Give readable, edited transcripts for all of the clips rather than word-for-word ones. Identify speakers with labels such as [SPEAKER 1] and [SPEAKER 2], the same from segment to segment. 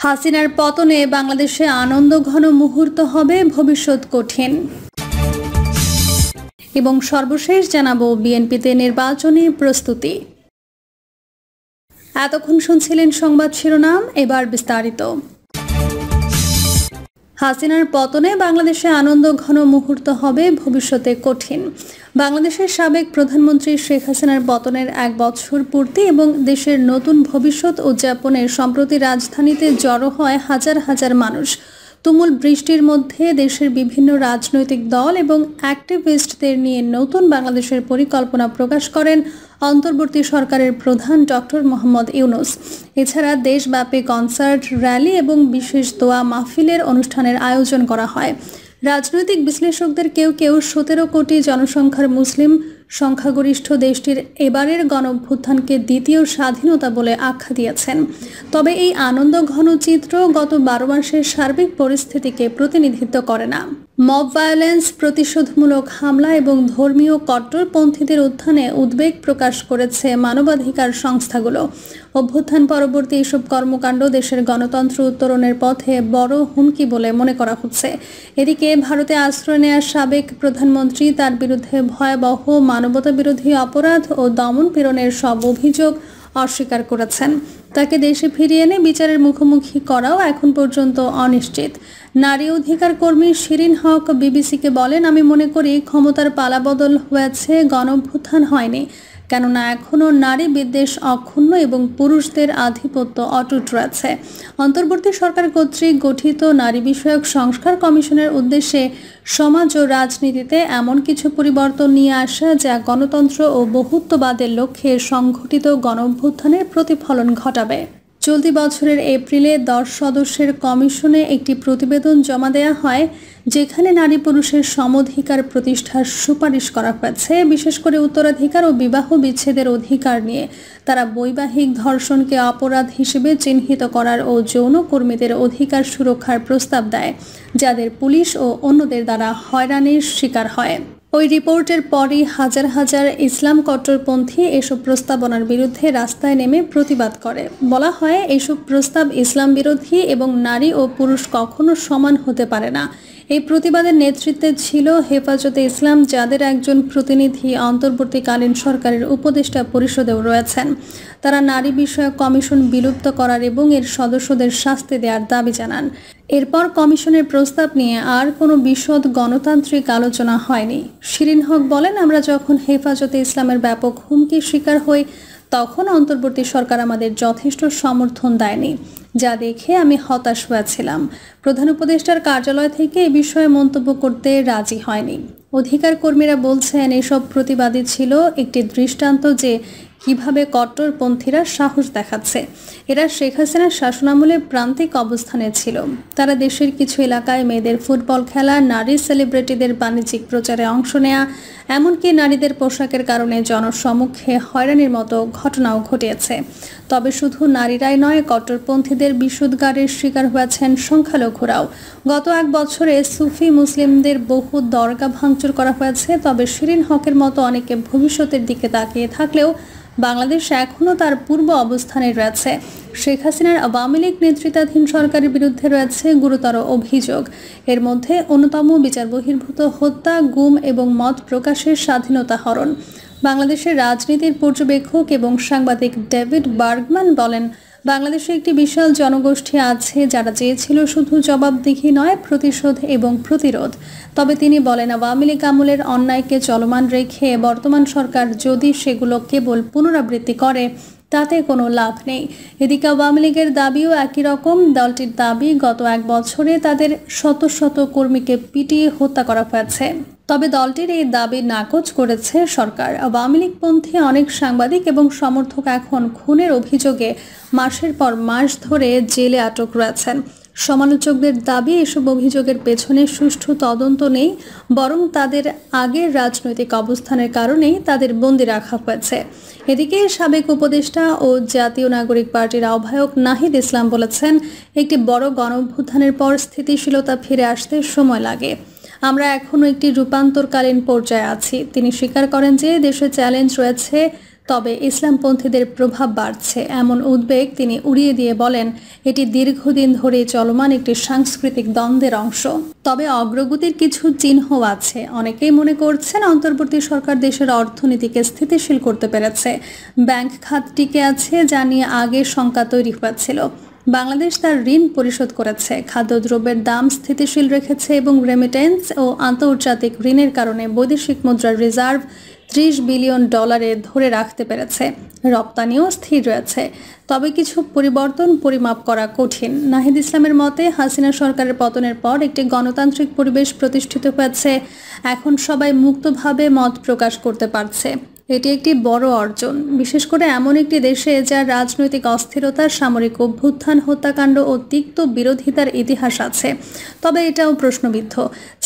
[SPEAKER 1] হাসিনার পতনে বাংলাদেশে আনন্দঘন মুহূর্ত হবে, ভবিষ্যৎ কঠিন। এবং সর্বশেষ জানাবো বিএনপিতে নির্বাচনী প্রস্তুতি। এতক্ষণ শুনছিলেন সংবাদ শিরোনাম, এবার বিস্তারিত। হাসিনার পতনে বাংলাদেশে আনন্দঘন মুহূর্ত হবে, ভবিষ্যতে কঠিন। বাংলাদেশের সাবেক প্রধানমন্ত্রী শেখ হাসিনার পতনের 1 বছর পূর্তি এবং দেশের নতুন ভবিষ্যৎ উদযাপনে সম্প্রতি রাজধানীতে জড়ো হয় হাজার হাজার মানুষ। তুমুল বৃষ্টির মধ্যে দেশের বিভিন্ন রাজনৈতিক দল এবং অ্যাক্টিভিস্টদের নিয়ে নতুন বাংলাদেশের পরিকল্পনা প্রকাশ করেন অন্তর্বর্তী সরকারের প্রধান ডক্টর মোহাম্মদ ইউনূস। এছাড়া দেশব্যাপী কনসার্ট, র্যালি এবং বিশেষ দোয়া মাহফিলের অনুষ্ঠানের আয়োজন করা হয়। রাজনৈতিক বিশ্লেষকদের কেউ কেউ 17 কোটি জনসংখ্যার মুসলিম সংখ্যাগরিষ্ঠ দেশটির এবারের গণঅভ্যুত্থানকে দ্বিতীয় স্বাধীনতা বলে আখ্যা দিয়েছেন। তবে এই আনন্দঘন চিত্র গত 12 মাসের সার্বিক পরিস্থিতিকে প্রতিনিধিত্ব করে না। মব ভায়োলেন্স, প্রতিশোধমূলক হামলা এবং ধর্মীয় কট্টরপন্থীদের উত্থানে উদ্বেগ প্রকাশ করেছে মানবাধিকার সংস্থাগুলো। অভ্যুত্থান পরবর্তী এসব কর্মকাণ্ড দেশের গণতন্ত্র উত্তরণের পথে বড় হুমকি বলে মনে করা হচ্ছে। এদিকে ভারতে আশ্রয় নেওয়া সাবেক প্রধানমন্ত্রী তার বিরুদ্ধে ভয়াবহ মানবতাবিরোধী অপরাধ ও দমন পীড়নের সব অভিযোগ অস্বীকার করেছেন। তাকে দেশে ফিরিয়ে এনে বিচারের মুখোমুখি করাও এখন পর্যন্ত অনিশ্চিত। নারী অধিকার কর্মী শিরিন হক বিবিসিকে বলেন, আমি মনে করি ক্ষমতার পালাবদল হয়েছে, গণঅভ্যুত্থান হয়নি। কেননা এখনও নারী বিদ্বেষ অক্ষুণ্ণ এবং পুরুষদের আধিপত্য অটুট রয়েছে। অন্তর্বর্তী সরকার কর্তৃক গঠিত নারী বিষয়ক সংস্কার কমিশনের উদ্দেশ্যে সমাজ ও রাজনীতিতে এমন কিছু পরিবর্তন নিয়ে আসা যা গণতন্ত্র ও বহুত্ববাদের লক্ষ্যে সংঘটিত গণঅভ্যুত্থানের প্রতিফলন ঘটাবে। চলতি বছরের এপ্রিলে 10 সদস্যের কমিশনে একটি প্রতিবেদন জমা দেওয়া হয়, যেখানে নারী পুরুষের সমঅধিকার প্রতিষ্ঠার সুপারিশ করা হয়েছে, বিশেষ করে উত্তরাধিকার ও বিবাহ বিচ্ছেদের অধিকার নিয়ে। তারা বৈবাহিক ধর্ষণকে অপরাধ হিসেবে চিহ্নিত করার ও যৌন কর্মীদের অধিকার সুরক্ষার প্রস্তাব দেয়, যাদের পুলিশ ও অন্যদের দ্বারা হয়রানির শিকার হয়। ওই রিপোর্টের পরই হাজার হাজার ইসলাম কট্টরপন্থী এসব প্রস্তাবনার বিরুদ্ধে রাস্তায় নেমে প্রতিবাদ করে। বলা হয়, এসব প্রস্তাব ইসলাম বিরোধী এবং নারী ও পুরুষ কখনো সমান হতে পারে না। এই প্রতিবাদের নেতৃত্বে ছিল হেফাজতে ইসলাম, যাদের একজন প্রতিনিধি অন্তর্বর্তীকালীন সরকারের উপদেষ্টা পরিষদেও রয়েছেন। তারা নারী বিষয়ক কমিশন বিলুপ্ত করার এবং এর সদস্যদের শাস্তি দেওয়ার দাবি জানান। এরপর কমিশনের প্রস্তাব নিয়ে আর কোনো বিশদ গণতান্ত্রিক আলোচনা হয়নি। শিরিন হক বলেন, আমরা যখন হেফাজতে ইসলামের ব্যাপক হুমকির শিকার হই, তখন অন্তর্বর্তী সরকার আমাদের যথেষ্ট সমর্থন দেয়নি, যা দেখে আমি হতাশ হয়েছিলাম। প্রধান উপদেষ্টার কার্যালয় থেকে এ বিষয়ে মন্তব্য করতে রাজি হয়নি। অধিকার কর্মীরা বলছেন, এসব প্রতিবাদী ছিল একটি দৃষ্টান্ত যে কিভাবে কট্টরপন্থীরা সাহস দেখাচ্ছে। এরা শেখ হাসিনার শাসনামলে প্রান্তিক অবস্থানে ছিল। তারা দেশের কিছু এলাকায় মেয়েদের ফুটবল খেলা, নারী সেলিব্রিটিদের বাণিজ্যিক প্রচারে অংশ নেয়া, এমনকি নারীদের পোশাকের কারণে জনসমক্ষে হয়রানির মতো ঘটনাও ঘটিয়েছে। তবে শুধু নারীরাই নয়, কট্টরপন্থীদের বিশুদ্ধারের শিকার হয়েছেন সংখ্যালঘুরাও। গত 1 বছরে সুফি মুসলিমদের বহু দরগা ভাঙচুর করা হয়েছে। তবে শিরিন হকের মতো অনেকে ভবিষ্যতের দিকে তাকিয়ে থাকলেও বাংলাদেশ এখনও তার পূর্ব অবস্থানে রয়েছে। শেখ হাসিনার আওয়ামী লীগ নেতৃত্বাধীন সরকারের বিরুদ্ধে রয়েছে গুরুতর অভিযোগ। এর মধ্যে অন্যতম বিচার বহির্ভূত হত্যা, গুম এবং মত প্রকাশের স্বাধীনতা হরণ। বাংলাদেশের রাজনীতির পর্যবেক্ষক এবং সাংবাদিক ডেভিড বার্গম্যান বলেন, বাংলাদেশে একটি বিশাল জনগোষ্ঠী আছে যারা চেয়েছিল শুধু জবাবদিহি নয়, প্রতিশোধ এবং প্রতিরোধ। তবে তিনি বলেন, আওয়ামী লীগ আমলের অন্যায়কে চলমান রেখে বর্তমান সরকার যদি সেগুলো কেবল পুনরাবৃত্তি করে, তাতে কোনো লাভ নেই। এদিকে আওয়ামী লীগের দাবিও একই রকম। দলটির দাবি, গত 1 বছরে তাদের শত শত কর্মীকে পিটিয়ে হত্যা করা হয়েছে। তবে দলটির এই দাবি নাকচ করেছে সরকার। আওয়ামী লীগপন্থী অনেক সাংবাদিক এবং সমর্থক এখন খুনের অভিযোগে মাসের পর মাস ধরে জেলে আটক রয়েছেন। সমালোচকদের দাবি, এসব অভিযোগের পেছনে সুষ্ঠু তদন্ত নেই, বরং তাদের আগের রাজনৈতিক অবস্থানের কারণেই তাদের বন্দী রাখা হয়েছে। এদিকে সাবেক উপদেষ্টা ও জাতীয় নাগরিক পার্টির আহ্বায়ক নাহিদ ইসলাম বলেছেন, একটি বড় গণঅভ্যুত্থানের পর স্থিতিশীলতা ফিরে আসতে সময় লাগে। আমরা এখনও একটি রূপান্তরকালীন পর্যায়ে আছি। তিনি স্বীকার করেন যে দেশে চ্যালেঞ্জ রয়েছে, তবে ইসলামপন্থীদের প্রভাব বাড়ছে এমন উদ্বেগ তিনি উড়িয়ে দিয়ে বলেন, এটি দীর্ঘদিন ধরে চলমান একটি সাংস্কৃতিক দ্বন্দ্বের অংশ। তবে অগ্রগতির কিছু চিহ্ন আছে। অনেকেই মনে করছেন অন্তর্বর্তী সরকার দেশের অর্থনীতিকে স্থিতিশীল করতে পেরেছে। ব্যাংক খাত টিকে আছে, যা নিয়ে আগে শঙ্কা তৈরি হয়েছিল। বাংলাদেশ তার ঋণ পরিশোধ করেছে, খাদ্যদ্রব্যের দাম স্থিতিশীল রেখেছে এবং রেমিটেন্স ও আন্তর্জাতিক ঋণের কারণে বৈদেশিক মুদ্রার রিজার্ভ $30 বিলিয়ন ধরে রাখতে পেরেছে। রপ্তানিও স্থির রয়েছে। তবে কিছু পরিবর্তন পরিমাপ করা কঠিন। নাহিদ ইসলামের মতে, হাসিনা সরকারের পতনের পর একটি গণতান্ত্রিক পরিবেশ প্রতিষ্ঠিত হয়েছে। এখন সবাই মুক্তভাবে মত প্রকাশ করতে পারছে। এটি একটি বড় অর্জন, বিশেষ করে এমন একটি দেশে যার রাজনৈতিক অস্থিরতা, সামরিক অভ্যুত্থান, হত্যাকাণ্ড ও তিক্ত বিরোধিতার ইতিহাস আছে। তবে এটাও প্রশ্নবিদ্ধ।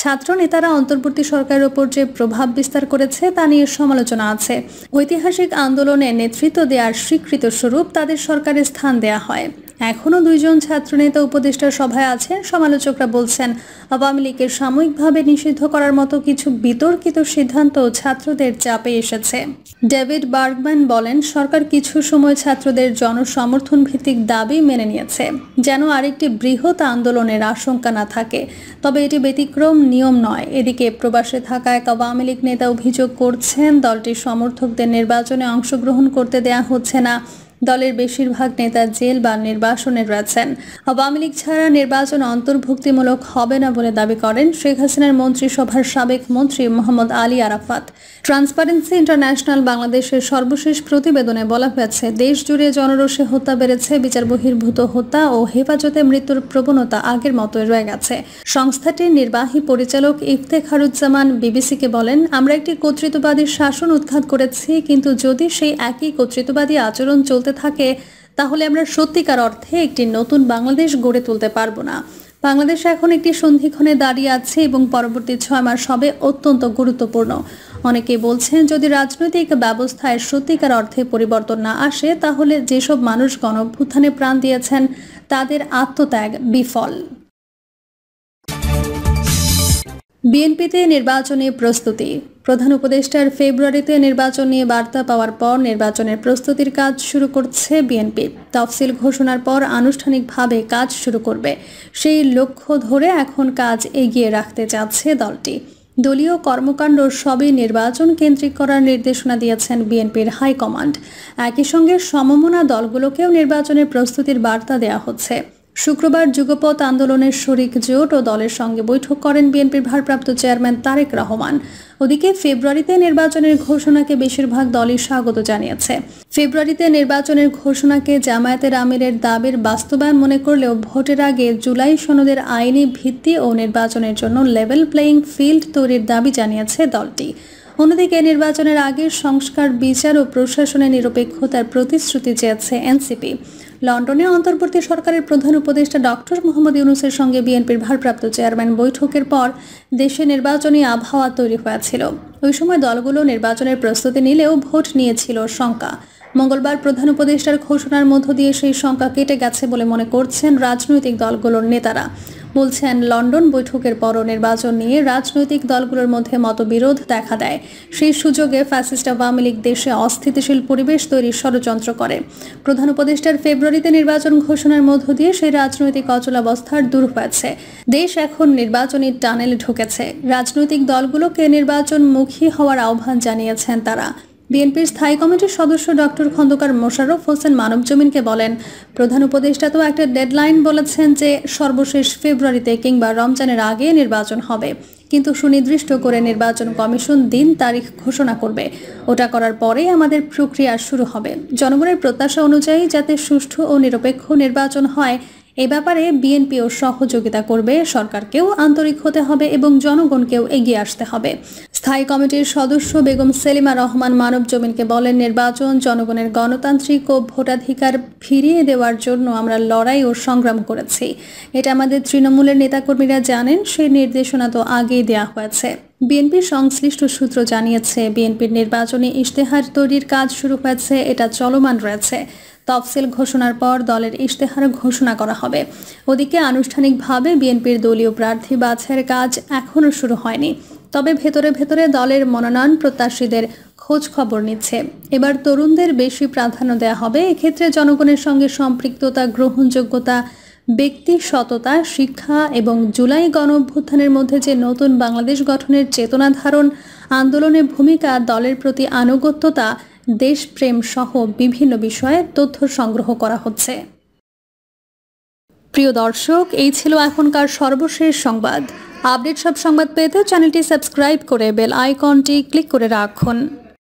[SPEAKER 1] ছাত্র নেতারা অন্তর্বর্তী সরকারের ওপর যে প্রভাব বিস্তার করেছে তা নিয়ে সমালোচনা আছে। ঐতিহাসিক আন্দোলনে নেতৃত্ব দেওয়ার স্বীকৃত স্বরূপ তাদের সরকারে স্থান দেয়া হয়। এখনও 2 জন ছাত্রনেতা উপদেষ্টার সভায় আছেন। সমালোচকরা বলছেন, আওয়ামী লীগের সাময়িকভাবে নিষিদ্ধ করার মতো কিছু বিতর্কিত সিদ্ধান্ত ছাত্রদের চাপে এসেছে। ডেভিড বার্গম্যান বলেন, সরকার কিছু সময় ছাত্রদের জনসমর্থন ভিত্তিক দাবি মেনে নিয়েছে, যেন আরেকটি বৃহৎ আন্দোলনের আশঙ্কা না থাকে। তবে এটি ব্যতিক্রম, নিয়ম নয়। এদিকে প্রবাসে থাকা এক আওয়ামী লীগ নেতা অভিযোগ করছেন, দলটির সমর্থকদের নির্বাচনে অংশগ্রহণ করতে দেয়া হচ্ছে না। দলের বেশিরভাগ নেতা জেল বা নির্বাসনে রয়েছেন। আওয়ামী লীগ ছাড়া নির্বাচন অন্তর্ভুক্তিমূলক হবে না বলে দাবি করেন শেখ হাসিনার মন্ত্রিসভার সাবেক মন্ত্রী মোহাম্মদ আলী আরাফাত। ট্রান্সপারেন্সি ইন্টারন্যাশনাল বাংলাদেশের সর্বশেষ প্রতিবেদনে বলা হয়েছে, দেশ জুড়ে জনরোষে হত্যা বেড়েছে, বিচার বহির্ভূত হত্যা ও হেফাজতে মৃত্যুর প্রবণতা আগের মতোই রয়ে গেছে। সংস্থাটির নির্বাহী পরিচালক ইফতেখারুজ্জামান বিবিসিকে বলেন, আমরা একটি কর্তৃত্ববাদী শাসন উৎখাত করেছি, কিন্তু যদি সেই একই কর্তৃত্ববাদী আচরণ চলতে থাকে তাহলে আমরা সত্যিকার অর্থে একটি নতুন বাংলাদেশ গড়ে তুলতে পারবো না। বাংলাদেশ এখন একটি সন্ধিক্ষণে দাঁড়িয়ে আছে এবং পরবর্তী 6 মাস হবে অত্যন্ত গুরুত্বপূর্ণ। অনেকেই বলছেন, যদি রাজনৈতিক ব্যবস্থায় সত্যিকার অর্থে পরিবর্তন না আসে তাহলে যেসব মানুষ গণঅভ্যুত্থানে প্রাণ দিয়েছেন তাদের আত্মত্যাগ বিফল। বিএনপিতে নির্বাচনী প্রস্তুতি। প্রধান উপদেষ্টার ফেব্রুয়ারিতে নির্বাচন নিয়ে বার্তা পাওয়ার পর নির্বাচনের প্রস্তুতির কাজ শুরু করছে বিএনপি। তফসিল ঘোষণার পর আনুষ্ঠানিকভাবে কাজ শুরু করবে। সেই লক্ষ্য ধরে এখন কাজ এগিয়ে রাখতে চাচ্ছে দলটি। দলীয় কর্মকাণ্ড সবই নির্বাচন কেন্দ্রিক করার নির্দেশনা দিয়েছেন বিএনপির হাইকমান্ড। একই সঙ্গে সমমনা দলগুলোকেও নির্বাচনের প্রস্তুতির বার্তা দেওয়া হচ্ছে। শুক্রবার যুগপৎ আন্দোলনের শরিক জোট ও দলের সঙ্গে বৈঠক করেন বিএনপির ভারপ্রাপ্ত চেয়ারম্যান তারেক রহমান। ওদিকে ফেব্রুয়ারিতে নির্বাচনের ঘোষণাকে বেশিরভাগ দলই স্বাগত জানিয়েছে। ফেব্রুয়ারিতে নির্বাচনের ঘোষণাকে জামায়াতের আমিরের দাবির বাস্তবায়ন মনে করলেও ভোটের আগে জুলাই সনদের আইনি ভিত্তি ও নির্বাচনের জন্য লেভেল প্লেয়িং ফিল্ড তৈরির দাবি জানিয়েছে দলটি। অন্যদিকে নির্বাচনের আগে সংস্কার, বিচার ও প্রশাসনের নিরপেক্ষতার প্রতিশ্রুতি চেয়েছে এনসিপি। লন্ডনে অন্তর্বর্তী সরকারের প্রধান উপদেষ্টা ডক্টর মোহাম্মদ ইউনূসের সঙ্গে বিএনপির ভারপ্রাপ্ত চেয়ারম্যান বৈঠকের পর দেশে নির্বাচনী আবহাওয়া তৈরি হয়েছিল। ওই সময় দলগুলো নির্বাচনের প্রস্তুতি নিলেও ভোট নিয়েছিল শঙ্কা। মঙ্গলবার প্রধান উপদেষ্টার ঘোষণার মধ্য দিয়ে সেই শঙ্কা কেটে গেছে বলে মনে করছেন রাজনৈতিক দলগুলোর নেতারা। বলছেন, লন্ডন বৈঠকের পরও নির্বাচন নিয়ে রাজনৈতিক দলগুলোর মধ্যে মতবিরোধ দেখা দেয়। সেই সুযোগে ফ্যাসিস্ট আওয়ামী লীগ দেশে অস্থিতিশীল পরিবেশ তৈরির ষড়যন্ত্র করে। প্রধান উপদেষ্টার ফেব্রুয়ারিতে নির্বাচন ঘোষণার মধ্য দিয়ে সেই রাজনৈতিক অচলাবস্থার দূর হয়েছে। দেশ এখন নির্বাচনী টানেলে ঢুকেছে। রাজনৈতিক দলগুলোকে নির্বাচনমুখী হওয়ার আহ্বান জানিয়েছেন তারা। বিএনপির স্থায়ী কমিটির সদস্য ডক্টর খন্দকার মোশাররফ হোসেন মানবজমিনকে বলেন, প্রধান উপদেষ্টা তো একটা ডেডলাইন বলেছেন যে সর্বশেষ ফেব্রুয়ারিতে কিংবা রমজানের আগে নির্বাচন হবে, কিন্তু সুনির্দিষ্ট করে নির্বাচন কমিশন দিন তারিখ ঘোষণা করবে। ওটা করার পরেই আমাদের প্রক্রিয়া শুরু হবে। জনগণের প্রত্যাশা অনুযায়ী যাতে সুষ্ঠু ও নিরপেক্ষ নির্বাচন হয়, এ ব্যাপারে বিএনপিও সহযোগিতা করবে। সরকারকেও আন্তরিক হতে হবে এবং জনগণকেও এগিয়ে আসতে হবে। স্থায়ী কমিটির সদস্য বেগম সেলিমা রহমান মানবজমিনকে বলেন, নির্বাচন জনগণের গণতান্ত্রিক ও ভোটাধিকার ফিরিয়ে দেওয়ার জন্য আমরা লড়াই ও সংগ্রাম করেছি। এটা আমাদের তৃণমূলের নেতাকর্মীরা জানেন। সেই নির্দেশনা তো আগেই দেওয়া হয়েছে। বিএনপির সংশ্লিষ্ট সূত্র জানিয়েছে, বিএনপির নির্বাচনী ইশতেহার তৈরির কাজ শুরু হয়েছে। এটা চলমান রয়েছে। তফসিল ঘোষণার পর দলের ইশতেহার ঘোষণা করা হবে। ওদিকে আনুষ্ঠানিকভাবে বিএনপির দলীয় প্রার্থী বাছাইয়ের কাজ এখনও শুরু হয়নি। তবে ভেতরে ভেতরে দলের মনোনয়ন প্রত্যাশীদের খোঁজ খবর নিচ্ছে। এবার তরুণদের বেশি প্রাধান্য দেওয়া হবে। এক্ষেত্রে জনগণের সঙ্গে সম্পৃক্ততা, গ্রহণযোগ্যতা, ব্যক্তি সততা, শিক্ষা এবং জুলাই গণঅভ্যুত্থানের মধ্যে যে নতুন বাংলাদেশ গঠনের চেতনা ধারণ, আন্দোলনের ভূমিকা, দলের প্রতি আনুগত্যতা, দেশপ্রেম সহ বিভিন্ন বিষয়ে তথ্য সংগ্রহ করা হচ্ছে। প্রিয় দর্শক, এই ছিল এখনকার সর্বশেষ সংবাদ। আপডেট সব সংবাদ পেতে চ্যানেলটি সাবস্ক্রাইব করে বেল আইকনটি ক্লিক করে রাখুন।